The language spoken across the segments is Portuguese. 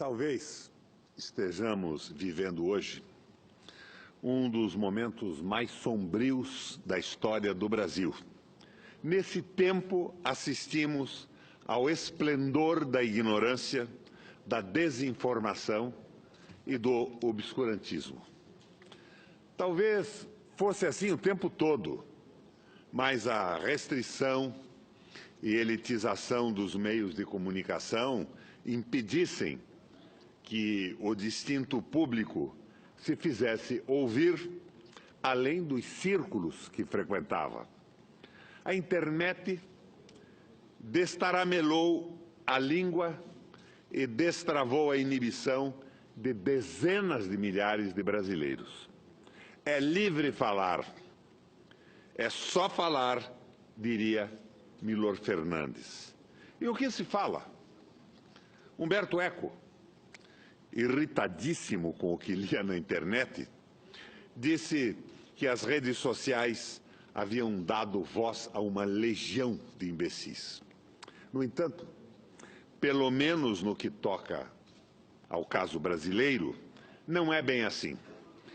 Talvez estejamos vivendo hoje um dos momentos mais sombrios da história do Brasil. Nesse tempo, assistimos ao esplendor da ignorância, da desinformação e do obscurantismo. Talvez fosse assim o tempo todo, mas a restrição e elitização dos meios de comunicação impedissem que o distinto público se fizesse ouvir além dos círculos que frequentava. A internet destaramelou a língua e destravou a inibição de dezenas de milhares de brasileiros. É livre falar, é só falar, diria Milor Fernandes. E o que se fala? Humberto Eco, irritadíssimo com o que lia na internet, disse que as redes sociais haviam dado voz a uma legião de imbecis. No entanto, pelo menos no que toca ao caso brasileiro, não é bem assim.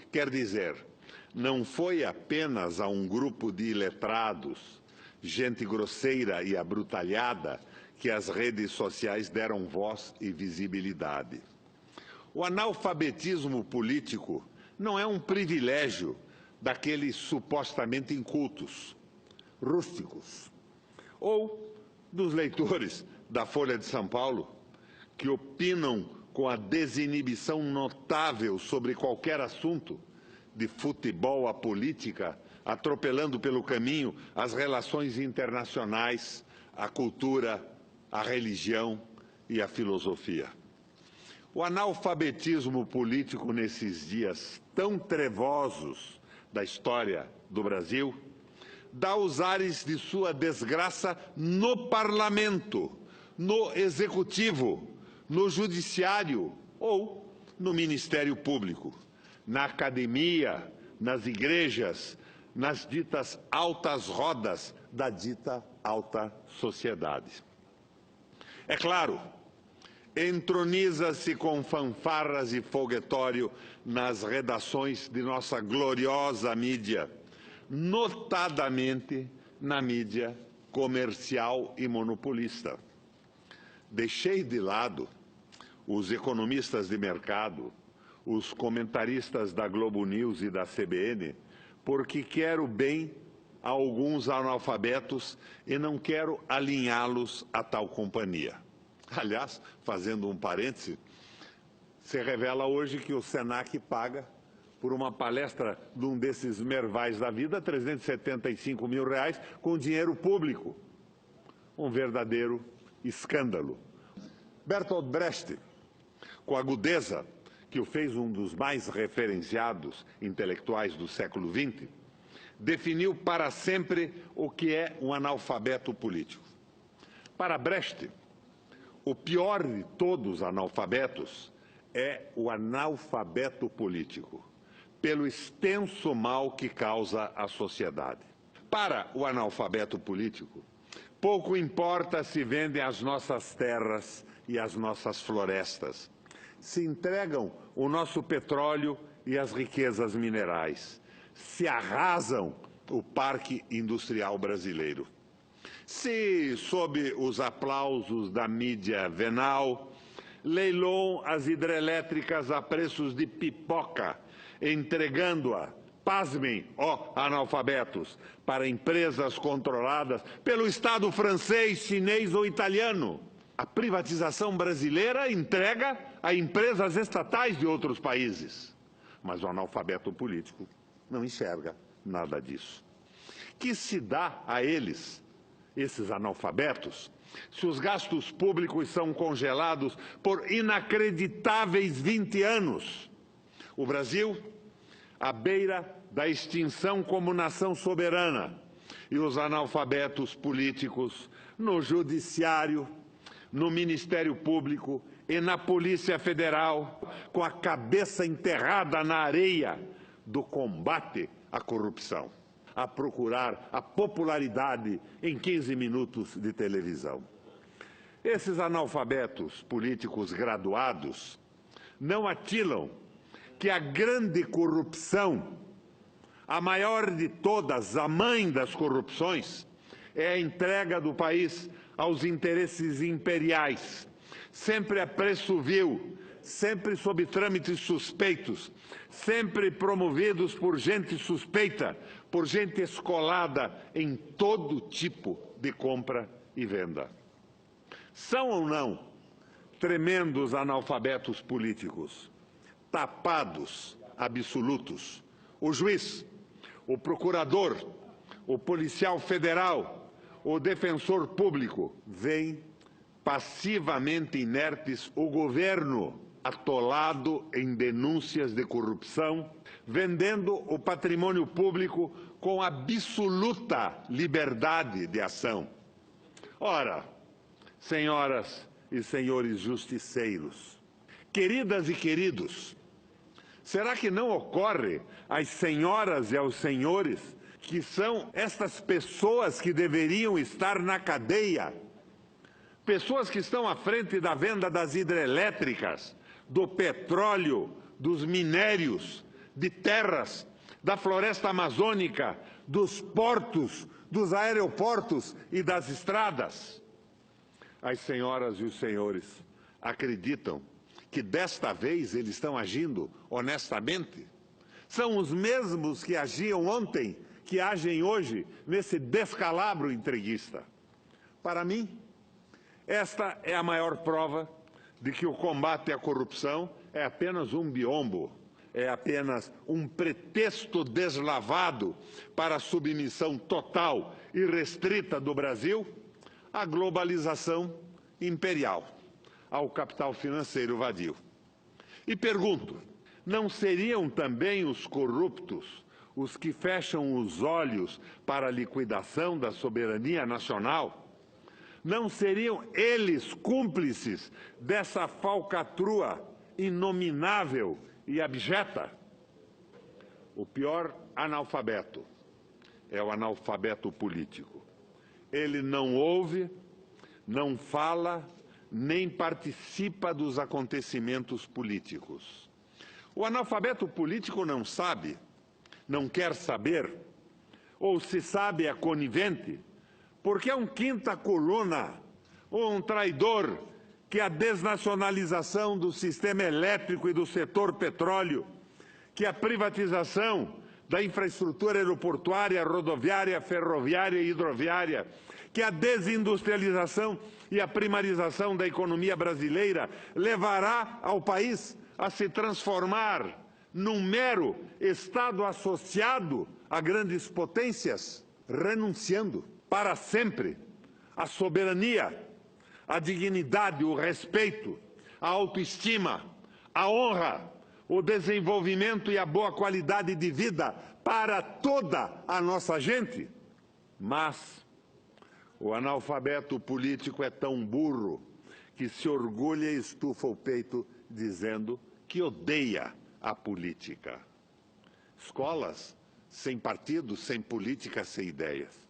Quer dizer, não foi apenas a um grupo de iletrados, gente grosseira e abrutalhada, que as redes sociais deram voz e visibilidade. O analfabetismo político não é um privilégio daqueles supostamente incultos, rústicos, ou dos leitores da Folha de São Paulo, que opinam com a desinibição notável sobre qualquer assunto, de futebol à política, atropelando pelo caminho as relações internacionais, a cultura, a religião e a filosofia. O analfabetismo político nesses dias tão trevosos da história do Brasil dá os ares de sua desgraça no parlamento, no executivo, no judiciário ou no Ministério Público, na academia, nas igrejas, nas ditas altas rodas da dita alta sociedade. É claro, entroniza-se com fanfarras e foguetório nas redações de nossa gloriosa mídia, notadamente na mídia comercial e monopolista. Deixei de lado os economistas de mercado, os comentaristas da Globo News e da CBN, porque quero bem a alguns analfabetos e não quero alinhá-los a tal companhia. Aliás, fazendo um parêntese, se revela hoje que o Senac paga por uma palestra de um desses mervais da vida R$375 mil com dinheiro público. Um verdadeiro escândalo. Bertolt Brecht, com a agudeza que o fez um dos mais referenciados intelectuais do século XX, definiu para sempre o que é um analfabeto político. Para Brecht, o pior de todos os analfabetos é o analfabeto político, pelo extenso mal que causa à sociedade. Para o analfabeto político, pouco importa se vendem as nossas terras e as nossas florestas, se entregam o nosso petróleo e as riquezas minerais, se arrasam o parque industrial brasileiro. Se, sob os aplausos da mídia venal, leiloam as hidrelétricas a preços de pipoca, entregando-a, pasmem, ó analfabetos, para empresas controladas pelo Estado francês, chinês ou italiano. A privatização brasileira entrega a empresas estatais de outros países. Mas o analfabeto político não enxerga nada disso. Que se dá a eles, esses analfabetos, se os gastos públicos são congelados por inacreditáveis 20 anos? O Brasil, à beira da extinção como nação soberana, e os analfabetos políticos no judiciário, no Ministério Público e na Polícia Federal, com a cabeça enterrada na areia do combate à corrupção, a procurar a popularidade em 15 minutos de televisão. Esses analfabetos políticos graduados não atilam que a grande corrupção, a maior de todas, a mãe das corrupções, é a entrega do país aos interesses imperiais, sempre a preço vil, sempre sob trâmites suspeitos, sempre promovidos por gente suspeita, por gente escolada em todo tipo de compra e venda. São ou não tremendos analfabetos políticos, tapados absolutos, o juiz, o procurador, o policial federal, o defensor público, veem passivamente inertes o governo atolado em denúncias de corrupção, vendendo o patrimônio público com absoluta liberdade de ação. Ora, senhoras e senhores justiceiros, queridas e queridos, será que não ocorre às senhoras e aos senhores que são estas pessoas que deveriam estar na cadeia, pessoas que estão à frente da venda das hidrelétricas, do petróleo, dos minérios, de terras, da floresta amazônica, dos portos, dos aeroportos e das estradas? As senhoras e os senhores acreditam que desta vez eles estão agindo honestamente? São os mesmos que agiam ontem, que agem hoje nesse descalabro entreguista. Para mim, esta é a maior prova de que o combate à corrupção é apenas um biombo, é apenas um pretexto deslavado para a submissão total e restrita do Brasil à globalização imperial, ao capital financeiro vadio. E pergunto, não seriam também os corruptos os que fecham os olhos para a liquidação da soberania nacional? Não seriam eles cúmplices dessa falcatrua inominável e abjeta? O pior analfabeto é o analfabeto político. Ele não ouve, não fala, nem participa dos acontecimentos políticos. O analfabeto político não sabe, não quer saber, ou se sabe é conivente, porque é um quinta coluna ou um traidor que a desnacionalização do sistema elétrico e do setor petróleo, que a privatização da infraestrutura aeroportuária, rodoviária, ferroviária e hidroviária, que a desindustrialização e a primarização da economia brasileira levará ao país a se transformar num mero Estado associado a grandes potências, renunciando para sempre à soberania, à dignidade, o respeito, a autoestima, a honra, o desenvolvimento e a boa qualidade de vida para toda a nossa gente. Mas o analfabeto político é tão burro que se orgulha e estufa o peito dizendo que odeia a política. Escolas sem partido, sem política, sem ideias.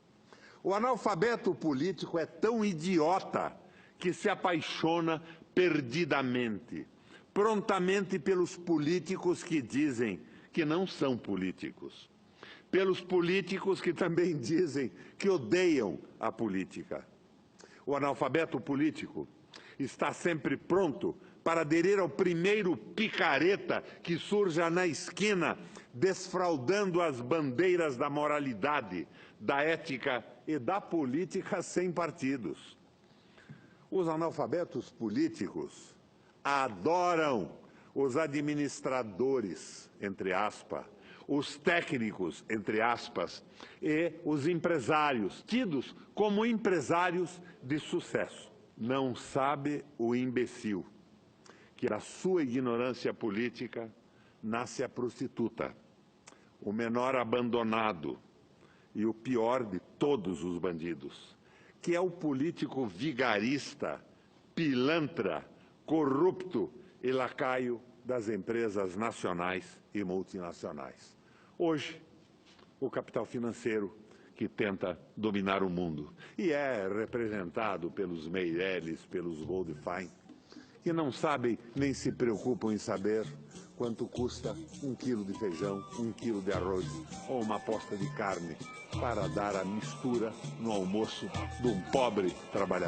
O analfabeto político é tão idiota que se apaixona perdidamente, prontamente pelos políticos que dizem que não são políticos, pelos políticos que também dizem que odeiam a política. O analfabeto político está sempre pronto para aderir ao primeiro picareta que surja na esquina, desfraudando as bandeiras da moralidade, da ética e da política sem partidos. Os analfabetos políticos adoram os administradores, entre aspas, os técnicos, entre aspas, e os empresários, tidos como empresários de sucesso. Não sabe o imbecil que da sua ignorância política nasce a prostituta, o menor abandonado e o pior de todos os bandidos, que é o político vigarista, pilantra, corrupto e lacaio das empresas nacionais e multinacionais. Hoje, o capital financeiro que tenta dominar o mundo. E é representado pelos Meirelles, pelos Goldfein, que não sabem nem se preocupam em saber quanto custa 1 quilo de feijão, 1 quilo de arroz ou uma posta de carne para dar a mistura no almoço de um pobre trabalhador.